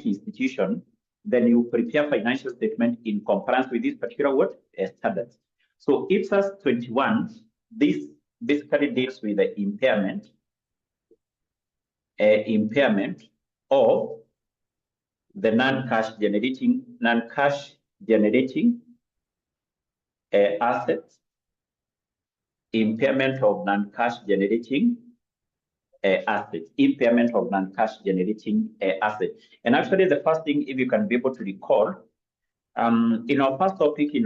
institution, then you prepare financial statement in compliance with this particular standards. So 𝐼𝐍𝑠 21, this basically deals with the impairment of the non-cash generating assets, impairment of non-cash generating assets, impairment of non-cash generating assets. And actually, the first thing, if you can be able to recall, in our first topic in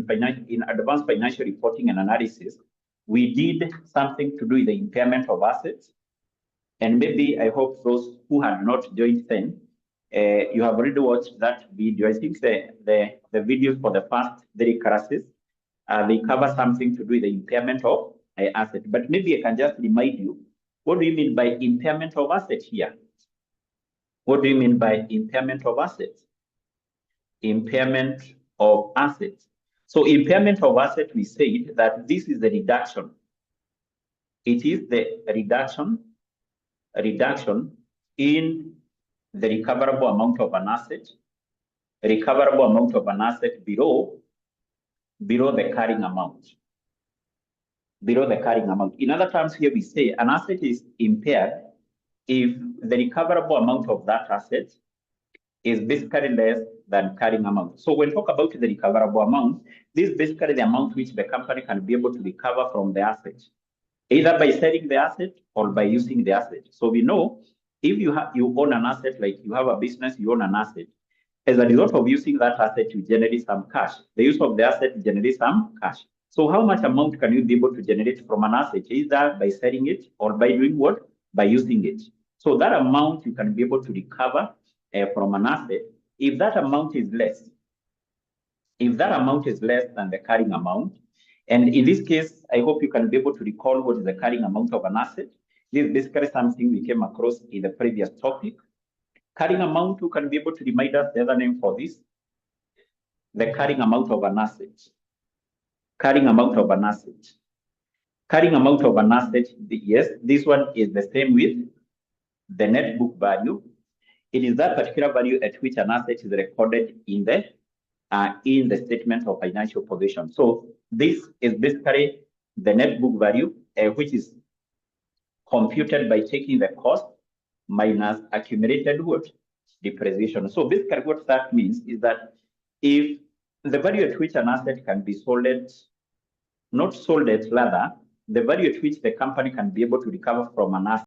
advanced financial reporting and analysis, we did something to do with the impairment of assets. And maybe I hope those who had not joined then, you have already watched that video. I think the videos for the first 3 classes, they cover something to do with the impairment of assets. But maybe I can just remind you, what do you mean by impairment of assets here? What do you mean by impairment of assets? Impairment of assets. So impairment of assets, we said that this is the reduction. It is the reduction in the recoverable amount of an asset, below the carrying amount. Below the carrying amount. In other terms, here we say an asset is impaired if the recoverable amount of that asset is basically less than carrying amount. So when we talk about the recoverable amount, this is basically the amount which the company can be able to recover from the asset, either by selling the asset or by using the asset. So we know if you own an asset, like you have a business, you own an asset. As a result of using that asset, you generate some cash. The use of the asset generates some cash. So how much amount can you be able to generate from an asset, either by selling it or by doing what? By using it. So that amount you can be able to recover from an asset. If that amount is less, than the carrying amount, and in this case, I hope you can be able to recall what is the carrying amount of an asset. This is basically something we came across in the previous topic. Carrying amount, you can be able to remind us the other name for this. The carrying amount of an asset. Carrying amount of an asset. Carrying amount of an asset, yes, this one is the same with the net book value. It is that particular value at which an asset is recorded in the statement of financial position. So this is basically the net book value, which is computed by taking the cost minus accumulated depreciation. So basically what that means is that if the value at which an asset can be sold at, not sold at, rather, the value at which the company can be able to recover from an asset